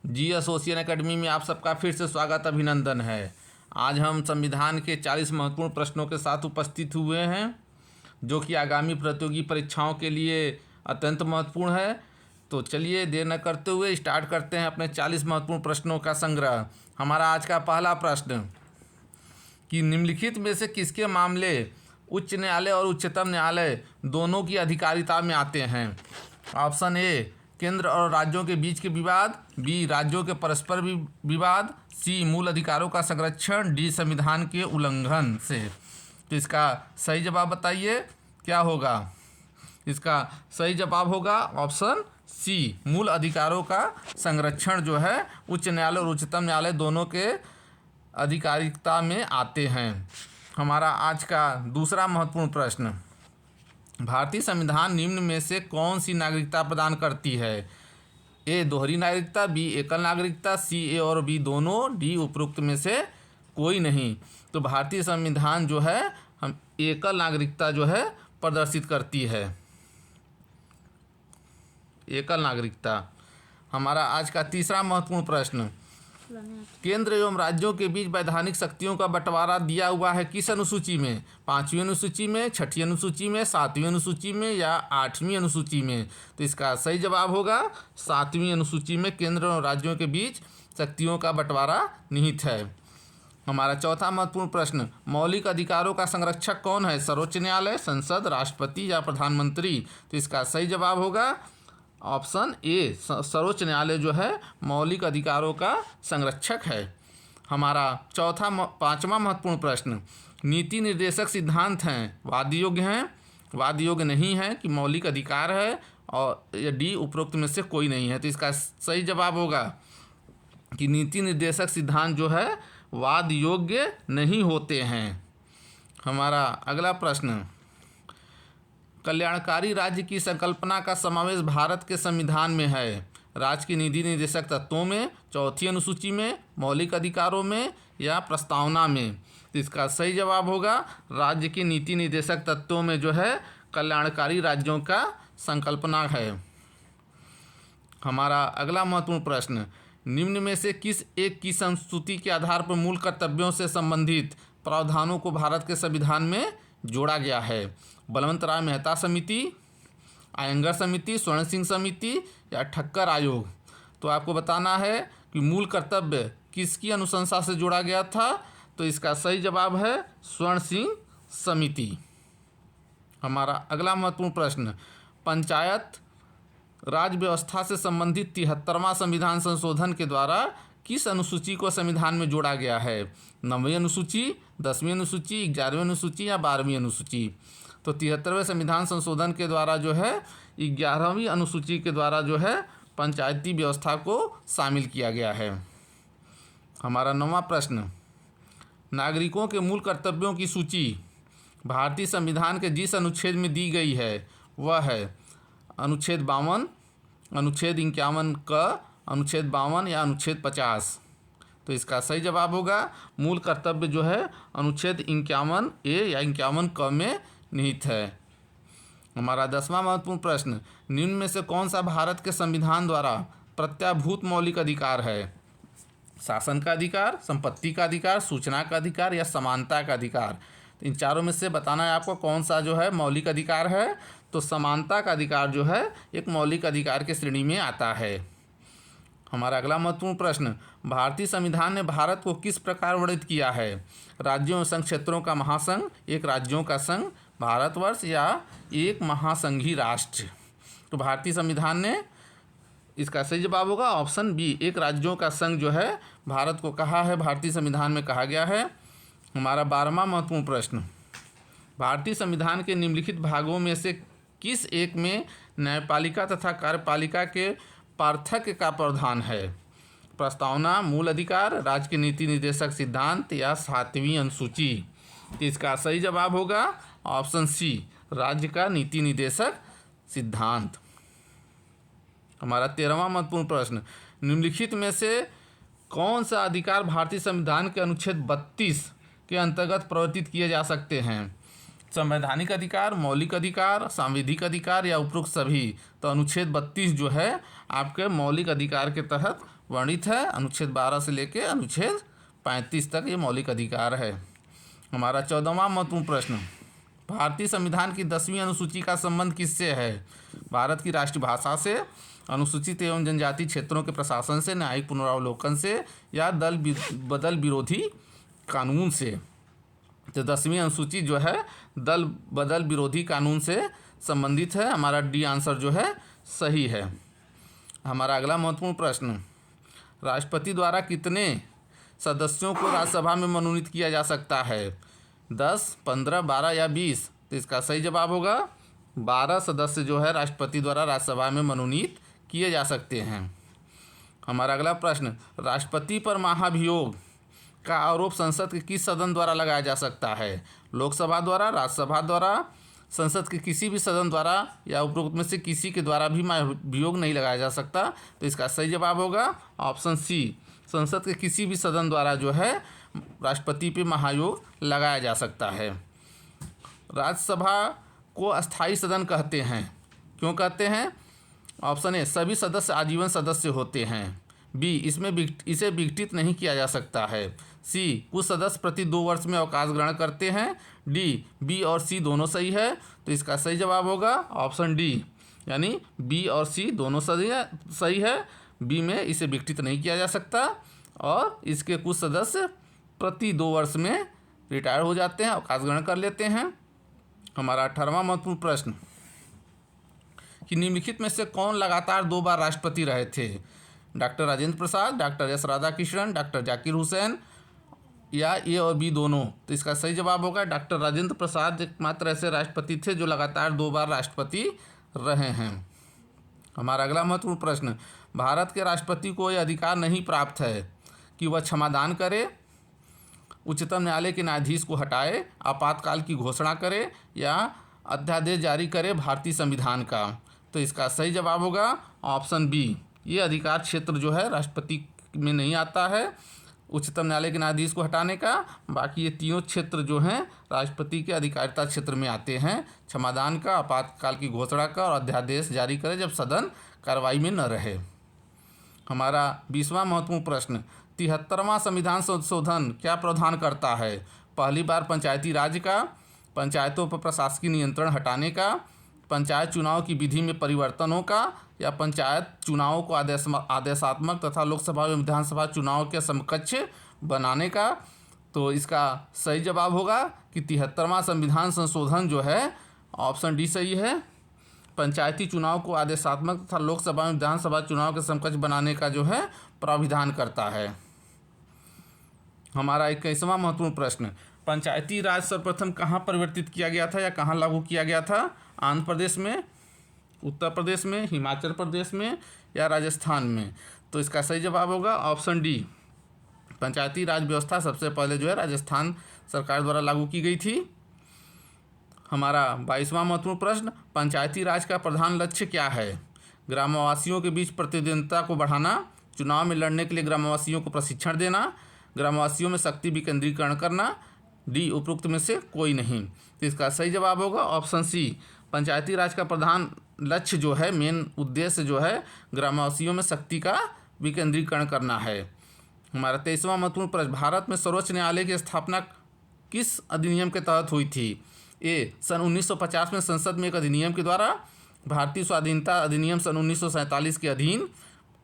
जी association academy में आप सबका फिर से स्वागत अभिनंदन है। आज हम संविधान के 40 महत्वपूर्ण प्रश्नों के साथ उपस्थित हुए हैं जो कि आगामी प्रतियोगी परीक्षाओं के लिए अत्यंत महत्वपूर्ण है। तो चलिए देर न करते हुए स्टार्ट करते हैं अपने 40 महत्वपूर्ण प्रश्नों का संग्रह। हमारा आज का पहला प्रश्न कि निम्नलिखित में से किसके मामले उच्च न्यायालय और उच्चतम न्यायालय दोनों की अधिकारिता में आते हैं। ऑप्शन ए केंद्र और राज्यों के बीच के विवाद, बी राज्यों के परस्पर विवाद, सी मूल अधिकारों का संरक्षण, डी संविधान के उल्लंघन से। तो इसका सही जवाब बताइए क्या होगा। इसका सही जवाब होगा ऑप्शन सी मूल अधिकारों का संरक्षण जो है उच्च न्यायालय और उच्चतम न्यायालय दोनों के अधिकारिता में आते हैं। हमारा आज का दूसरा महत्वपूर्ण प्रश्न, भारतीय संविधान निम्न में से कौन सी नागरिकता प्रदान करती है। ए दोहरी नागरिकता, बी एकल नागरिकता, सी ए और बी दोनों, डी उपरोक्त में से कोई नहीं। तो भारतीय संविधान जो है हम एकल नागरिकता जो है प्रदर्शित करती है, एकल नागरिकता। हमारा आज का तीसरा महत्वपूर्ण प्रश्न, केंद्र एवं राज्यों के बीच वैधानिक शक्तियों का बंटवारा दिया हुआ है किस अनुसूची में। 5वीं अनुसूची में, 6ठी अनुसूची में, 7वीं अनुसूची में या 8वीं अनुसूची में। तो इसका सही जवाब होगा 7वीं अनुसूची में केंद्र और राज्यों के बीच शक्तियों का बंटवारा निहित है। हमारा चौथा महत्वपूर्ण प्रश्न, मौलिक अधिकारों का संरक्षक कौन है। सर्वोच्च न्यायालय, संसद, राष्ट्रपति या प्रधानमंत्री। तो इसका सही जवाब होगा ऑप्शन ए सर्वोच्च न्यायालय जो है मौलिक अधिकारों का संरक्षक है। हमारा पांचवा महत्वपूर्ण प्रश्न, नीति निर्देशक सिद्धांत हैं वाद योग्य हैं, वाद योग्य नहीं है कि मौलिक अधिकार है, और डी उपरोक्त में से कोई नहीं है। तो इसका सही जवाब होगा कि नीति निर्देशक सिद्धांत जो है वाद योग्य नहीं होते हैं। हमारा अगला प्रश्न, कल्याणकारी राज्य की संकल्पना का समावेश भारत के संविधान में है। राज्य के नीति निर्देशक तत्वों में, चौथी अनुसूची में, मौलिक अधिकारों में या प्रस्तावना में। तो इसका सही जवाब होगा राज्य के नीति निर्देशक तत्वों में जो है कल्याणकारी राज्यों का संकल्पना है। हमारा अगला महत्वपूर्ण प्रश्न, निम्न में से किस एक की संस्तुति के आधार पर मूल कर्तव्यों से संबंधित प्रावधानों को भारत के संविधान में जोड़ा गया है। बलवंत राय मेहता समिति, आयंगर समिति, स्वर्ण सिंह समिति या ठक्कर आयोग। तो आपको बताना है कि मूल कर्तव्य किसकी अनुशंसा से जोड़ा गया था। तो इसका सही जवाब है स्वर्ण सिंह समिति। हमारा अगला महत्वपूर्ण प्रश्न, पंचायत राज व्यवस्था से संबंधित 73वां संविधान संशोधन के द्वारा किस अनुसूची को संविधान में जोड़ा गया है। 9वीं अनुसूची, 10वीं अनुसूची, 11वीं अनुसूची या 12वीं अनुसूची। तो 73वें संविधान संशोधन के द्वारा जो है 11वीं अनुसूची के द्वारा जो है पंचायती व्यवस्था को शामिल किया गया है। हमारा 9वां प्रश्न, नागरिकों के मूल कर्तव्यों की सूची भारतीय संविधान के जिस अनुच्छेद में दी गई है वह है अनुच्छेद 52, अनुच्छेद 51 क, अनुच्छेद 52 या अनुच्छेद 50। तो इसका सही जवाब होगा मूल कर्तव्य जो है अनुच्छेद 51 ए या 51 क में निहित है। हमारा 10वां महत्वपूर्ण प्रश्न, निम्न में से कौन सा भारत के संविधान द्वारा प्रत्याभूत मौलिक अधिकार है। शासन का अधिकार, संपत्ति का अधिकार, सूचना का अधिकार या समानता का अधिकार। तो इन चारों में से बताना है आपको कौन सा जो है मौलिक अधिकार है। तो समानता का अधिकार जो है एक मौलिक अधिकार की श्रेणी में आता है। हमारा अगला महत्वपूर्ण प्रश्न, भारतीय संविधान ने भारत को किस प्रकार वर्णित किया है। राज्यों और संघ क्षेत्रों का महासंघ, एक राज्यों का संघ, भारतवर्ष या एक महासंघी राष्ट्र। तो भारतीय संविधान ने, इसका सही जवाब होगा ऑप्शन बी एक राज्यों का संघ जो है भारत को कहा है, भारतीय संविधान में कहा गया है। हमारा 12वां महत्वपूर्ण प्रश्न, भारतीय संविधान के निम्नलिखित भागों में से किस एक में न्यायपालिका तथा कार्यपालिका के पार्थक्य का प्रावधान है। प्रस्तावना, मूल अधिकार, राज्य के नीति निर्देशक सिद्धांत या 7वीं अनुसूची। तो इसका सही जवाब होगा ऑप्शन सी राज्य का नीति निर्देशक सिद्धांत। हमारा 13वां महत्वपूर्ण प्रश्न, निम्नलिखित में से कौन सा अधिकार भारतीय संविधान के अनुच्छेद 32 के अंतर्गत प्रवर्तित किए जा सकते हैं। संवैधानिक अधिकार, मौलिक अधिकार, सांविधिक अधिकार या उपरोक्त सभी। तो अनुच्छेद 32 जो है आपके मौलिक अधिकार के तहत वर्णित है। अनुच्छेद 12 से लेकर अनुच्छेद 35 तक ये मौलिक अधिकार है। हमारा 14वां महत्वपूर्ण प्रश्न, भारतीय संविधान की 10वीं अनुसूची का संबंध किससे है? भारत की राष्ट्रीय भाषा से, अनुसूचित एवं जनजाति क्षेत्रों के प्रशासन से, न्यायिक पुनरावलोकन से या दल बदल विरोधी कानून से। तो 10वीं अनुसूची जो है दल बदल विरोधी कानून से संबंधित है। हमारा डी आंसर जो है सही है। हमारा अगला महत्वपूर्ण प्रश्न, राष्ट्रपति द्वारा कितने सदस्यों को राज्यसभा में मनोनीत किया जा सकता है? 10, 15, 12 या 20? तो इसका सही जवाब होगा 12 सदस्य जो है राष्ट्रपति द्वारा राज्यसभा में मनोनीत किए जा सकते हैं। हमारा अगला प्रश्न, राष्ट्रपति पर महाभियोग का आरोप संसद के किस सदन द्वारा लगाया जा सकता है? लोकसभा द्वारा, राज्यसभा द्वारा, संसद के किसी भी सदन द्वारा या उपरोक्त में से किसी के द्वारा भी महाभियोग नहीं लगाया जा सकता। तो इसका सही जवाब होगा ऑप्शन सी, संसद के किसी भी सदन द्वारा जो है राष्ट्रपति पे महाभियोग लगाया जा सकता है। राज्यसभा को अस्थायी सदन कहते हैं, क्यों कहते हैं? ऑप्शन ए, सभी सदस्य आजीवन सदस्य होते हैं। बी, इसे विघटित नहीं किया जा सकता है। सी, कुछ सदस्य प्रति 2 वर्ष में अवकाश ग्रहण करते हैं। डी, बी और सी दोनों सही है। तो इसका सही जवाब होगा ऑप्शन डी, यानी बी और सी दोनों सही है। बी में इसे विघटित नहीं किया जा सकता और इसके कुछ सदस्य प्रति 2 वर्ष में रिटायर हो जाते हैं, अवकाश ग्रहण कर लेते हैं। हमारा 18वां महत्वपूर्ण प्रश्न, कि निम्नलिखित में से कौन लगातार 2 बार राष्ट्रपति रहे थे? Doctor Rajendra Prasad, doctor S Radhakrishnan, doctor Zakir Hussain या ए और बी दोनों? तो इसका सही जवाब होगा डॉक्टर राजेंद्र प्रसाद एकमात्र ऐसे राष्ट्रपति थे जो लगातार 2 बार राष्ट्रपति रहे हैं। हमारा अगला महत्वपूर्ण प्रश्न, भारत के राष्ट्रपति को यह अधिकार नहीं प्राप्त है कि वह क्षमादान करे, उच्चतम न्यायालय के न्यायाधीश को हटाए, आपातकाल की घोषणा करे या अध्यादेश जारी करे भारतीय संविधान का। तो इसका सही जवाब होगा ऑप्शन बी, ये अधिकार क्षेत्र जो है राष्ट्रपति में नहीं आता है, उच्चतम न्यायालय के न्यायाधीश को हटाने का। बाकी ये तीनों क्षेत्र जो हैं राष्ट्रपति के अधिकारिता क्षेत्र में आते हैं, क्षमादान का, आपातकाल की घोषणा का और अध्यादेश जारी करे जब सदन कार्रवाई में न रहे। हमारा 20वां महत्वपूर्ण प्रश्न, 73वां संविधान संशोधन क्या प्रावधान करता है? पहली बार पंचायती राज का, पंचायतों पर प्रशासकीय नियंत्रण हटाने का, पंचायत चुनाव की विधि में परिवर्तनों का या पंचायत चुनावों को आदेशात्मक तथा लोकसभा एवं विधानसभा चुनाव के समकक्ष बनाने का। तो इसका सही जवाब होगा कि 73वां संविधान संशोधन जो है ऑप्शन डी सही है, पंचायती चुनाव को आदेशात्मक तथा लोकसभा एवं विधानसभा चुनाव के समकक्ष बनाने का जो है प्राविधान करता है। हमारा 21वां महत्वपूर्ण प्रश्न, पंचायती राज सर्वप्रथम कहाँ परिवर्तित किया गया था या कहाँ लागू किया गया था? आंध्र प्रदेश में, उत्तर प्रदेश में, हिमाचल प्रदेश में या राजस्थान में? तो इसका सही जवाब होगा ऑप्शन डी, पंचायती राज व्यवस्था सबसे पहले जो है राजस्थान सरकार द्वारा लागू की गई थी। हमारा 22वां महत्वपूर्ण प्रश्न, पंचायती राज का प्रधान लक्ष्य क्या है? ग्रामवासियों के बीच प्रतिद्वंद्विता को बढ़ाना, चुनाव में लड़ने के लिए ग्रामवासियों को प्रशिक्षण देना, ग्रामवासियों में शक्ति विकेंद्रीकरण करना। डी, उपरोक्त में से कोई नहीं। तो इसका सही जवाब होगा ऑप्शन सी, पंचायती राज का प्रधान लक्ष्य जो है, मेन उद्देश्य जो है ग्रामवासियों में शक्ति का विकेंद्रीकरण करना है। हमारा 23वां महत्वपूर्ण प्रश्न, भारत में सर्वोच्च न्यायालय की स्थापना किस अधिनियम के तहत हुई थी? ए, सन 1950 में संसद में एक अधिनियम के द्वारा, भारतीय स्वाधीनता अधिनियम सन 1947 के अधीन।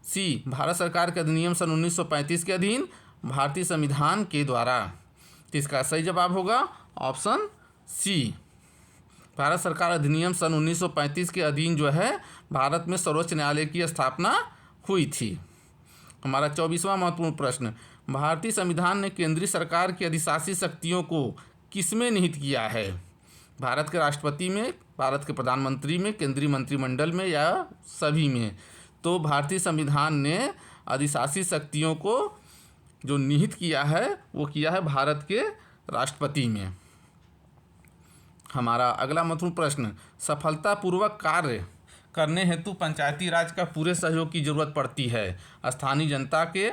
सी, भारत सरकार के अधिनियम सन 1935 के अधीन, भारतीय संविधान के द्वारा। तो इसका सही जवाब होगा ऑप्शन सी, भारत सरकार अधिनियम सन 1935 के अधीन जो है भारत में सर्वोच्च न्यायालय की स्थापना हुई थी। हमारा 24वां महत्वपूर्ण प्रश्न, भारतीय संविधान ने केंद्रीय सरकार की अधिशासी शक्तियों को किसमें निहित किया है? भारत के राष्ट्रपति में, भारत के प्रधानमंत्री में, केंद्रीय मंत्रिमंडल में या सभी में? तो भारतीय संविधान ने अधिशासी शक्तियों को जो निहित किया है वो किया है भारत के राष्ट्रपति में। हमारा अगला महत्वपूर्ण प्रश्न, सफलतापूर्वक कार्य करने हेतु पंचायती राज का पूरे सहयोग की जरूरत पड़ती है? स्थानीय जनता के,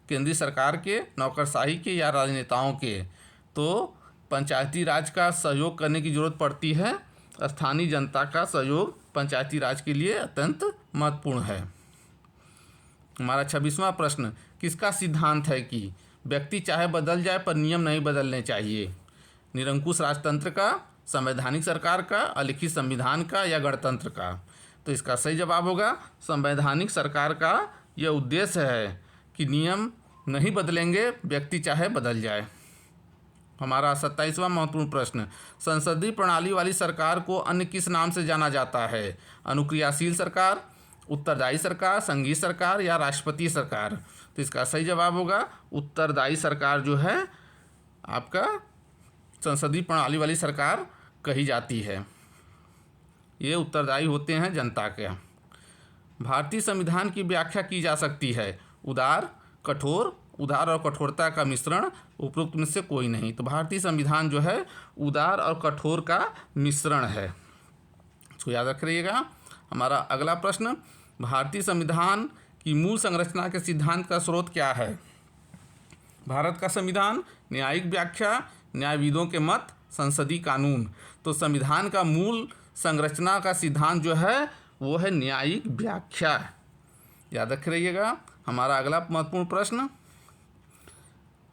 केंद्रीय सरकार के, नौकरशाही के या राजनेताओं के? तो पंचायती राज का सहयोग करने की जरूरत पड़ती है। स्थानीय जनता का सहयोग पंचायती राज के लिए अत्यंत महत्वपूर्ण है। हमारा 26वां प्रश्न, किसका सिद्धांत है कि व्यक्ति चाहे बदल जाए पर नियम नहीं बदलने चाहिए? निरंकुश राजतंत्र का, संवैधानिक सरकार का, अलिखित संविधान का या गणतंत्र का? तो इसका सही जवाब होगा संवैधानिक सरकार का। यह उद्देश्य है कि नियम नहीं बदलेंगे, व्यक्ति चाहे बदल जाए। हमारा 27वां महत्वपूर्ण प्रश्न, संसदीय प्रणाली वाली सरकार को अन्य किस नाम से जाना जाता है? अनुक्रियाशील सरकार, उत्तरदायी सरकार, संघीय सरकार या राष्ट्रपति सरकार? तो इसका सही जवाब होगा उत्तरदायी सरकार जो है आपका संसदीय प्रणाली वाली सरकार कही जाती है। ये उत्तरदायी होते हैं जनता के। भारतीय संविधान की व्याख्या की जा सकती है उदार, कठोर, उदार और कठोरता का मिश्रण, उपरोक्त में से कोई नहीं। तो भारतीय संविधान जो है उदार और कठोर का मिश्रण है, इसको याद रखिएगा। हमारा अगला प्रश्न, भारतीय संविधान की मूल संरचना के सिद्धांत का स्रोत क्या है? भारत का संविधान, न्यायिक व्याख्या, न्यायविदों के मत, संसदीय कानून? तो संविधान का मूल संरचना का सिद्धांत जो है वो है न्यायिक व्याख्या, याद रख रहिएगा। हमारा अगला महत्वपूर्ण प्रश्न,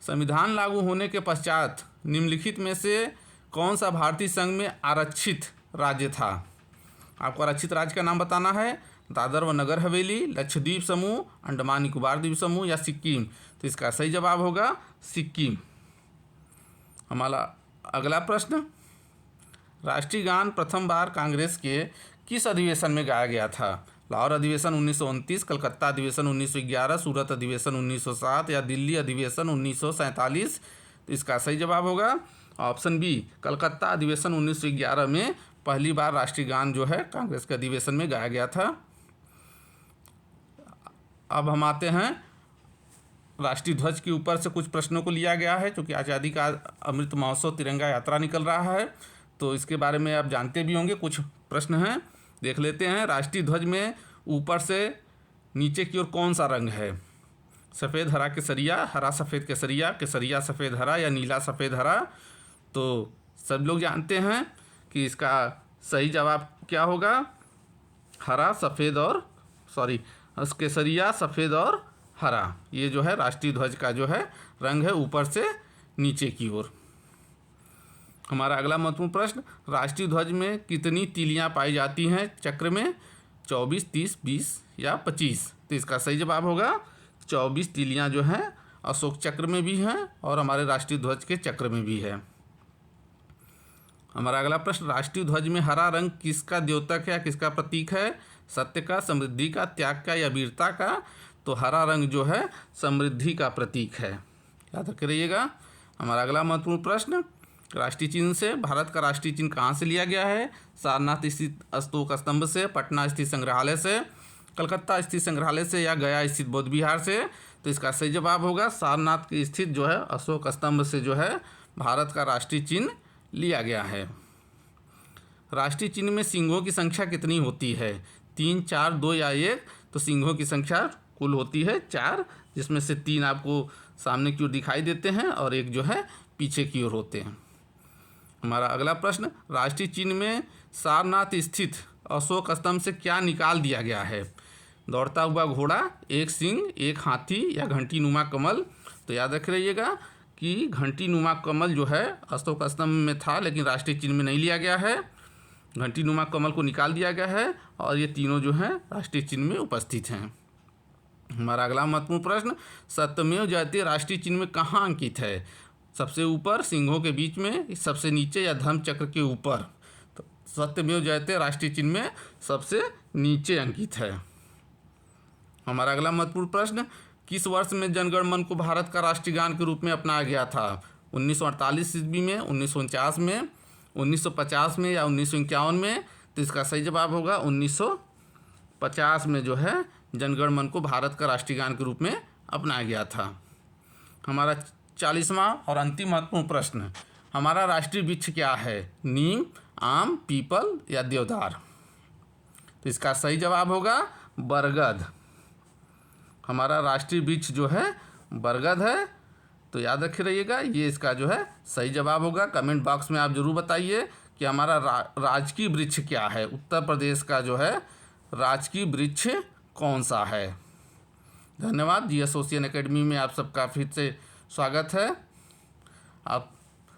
संविधान लागू होने के पश्चात निम्नलिखित में से कौन सा भारतीय संघ में आरक्षित राज्य था? आपको आरक्षित राज्य का नाम बताना है। दादर व नगर हवेली, लक्षद्वीप समूह, अंडमान निकोबार द्वीप समूह या सिक्किम? तो इसका सही जवाब होगा सिक्किम। हमारा अगला प्रश्न, राष्ट्रीय गान प्रथम बार कांग्रेस के किस अधिवेशन में गाया गया था? लाहौर अधिवेशन 1929, कलकत्ता अधिवेशन 1911, सूरत अधिवेशन 1907 या दिल्ली अधिवेशन 1947? तो इसका सही जवाब होगा ऑप्शन बी, कलकत्ता अधिवेशन 1911 में पहली बार राष्ट्रीय गान जो है कांग्रेस के अधिवेशन में गाया गया था। अब हम आते हैं राष्ट्रीय ध्वज के ऊपर से कुछ प्रश्नों को लिया गया है, क्योंकि आज़ादी का अमृत महोत्सव तिरंगा यात्रा निकल रहा है, तो इसके बारे में आप जानते भी होंगे। कुछ प्रश्न हैं, देख लेते हैं। राष्ट्रीय ध्वज में ऊपर से नीचे की ओर कौन सा रंग है? सफ़ेद हरा केसरिया, हरा सफ़ेद केसरिया, केसरिया सफ़ेद हरा या नीला सफ़ेद हरा? तो सब लोग जानते हैं कि इसका सही जवाब क्या होगा, हरा सफ़ेद और केसरिया सफ़ेद और हरा। ये जो है राष्ट्रीय ध्वज का जो है रंग है ऊपर से नीचे की ओर। हमारा अगला महत्वपूर्ण प्रश्न, राष्ट्रीय ध्वज में कितनी तीलियां पाई जाती हैं चक्र में? 24, 30, 20 या 25? तो इसका सही जवाब होगा 24 तीलियां जो हैं अशोक चक्र में भी हैं और हमारे राष्ट्रीय ध्वज के चक्र में भी है। हमारा अगला प्रश्न, राष्ट्रीय ध्वज में हरा रंग किसका द्योतक है या किसका प्रतीक है? सत्य का, समृद्धि का, त्याग का या वीरता का? तो हरा रंग जो है समृद्धि का प्रतीक है, याद रख रहिएगा। हमारा अगला महत्वपूर्ण प्रश्न, राष्ट्रीय चिन्ह से भारत का राष्ट्रीय चिन्ह कहाँ से लिया गया है? सारनाथ स्थित अशोक स्तंभ से, पटना स्थित संग्रहालय से, कलकत्ता स्थित संग्रहालय से या गया स्थित बौद्ध विहार से? तो इसका सही जवाब होगा सारनाथ के स्थित जो है अशोक स्तंभ से जो है भारत का राष्ट्रीय चिन्ह लिया गया है। राष्ट्रीय चिन्ह में सिंहों की संख्या कितनी होती है? 3, 4, 2 या 1? तो सिंहों की संख्या कुल होती है 4, जिसमें से 3 आपको सामने की ओर दिखाई देते हैं और 1 जो है पीछे की ओर होते हैं। हमारा अगला प्रश्न, राष्ट्रीय चिन्ह में सारनाथ स्थित अशोक स्तंभ से क्या निकाल दिया गया है? दौड़ता हुआ घोड़ा, एक सिंह, एक हाथी या घंटी नुमा कमल? तो याद रख रहिएगा कि घंटी नुमा कमल जो है अशोक स्तंभ में था लेकिन राष्ट्रीय चिन्ह में नहीं लिया गया है, घंटी नुमा कमल को निकाल दिया गया है और ये तीनों जो हैं राष्ट्रीय चिन्ह में उपस्थित हैं। हमारा अगला महत्वपूर्ण प्रश्न, सत्यमेव जयते राष्ट्रीय चिन्ह में कहाँ अंकित है? सबसे ऊपर, सिंहों के बीच में, सबसे नीचे या धर्म चक्र के ऊपर? तो सत्यमेव जयते राष्ट्रीय चिन्ह में सबसे नीचे अंकित है। हमारा अगला महत्वपूर्ण प्रश्न, किस वर्ष में जनगण मन को भारत का राष्ट्रीय गान के रूप में अपनाया गया था? 1948 ईस्वी में, 1949 में, 1950 में या 1951 में? तो इसका सही जवाब होगा 1950 में जो है जनगण मन को भारत का राष्ट्रीय गान के रूप में अपनाया गया था। हमारा 40वां और अंतिम महत्वपूर्ण प्रश्न, हमारा राष्ट्रीय वृक्ष क्या है? नीम, आम, पीपल या देवदार? तो इसका सही जवाब होगा बरगद। हमारा राष्ट्रीय वृक्ष जो है बरगद है, तो याद रखे रहिएगा, ये इसका जो है सही जवाब होगा। कमेंट बॉक्स में आप ज़रूर बताइए कि हमारा राजकीय वृक्ष क्या है, उत्तर प्रदेश का जो है राजकीय वृक्ष कौन सा है। धन्यवाद। जी एसोसिएशन एकेडमी में आप सबका फिर से स्वागत है। आप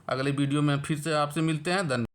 अगले वीडियो में फिर से आपसे मिलते हैं। धन्यवाद।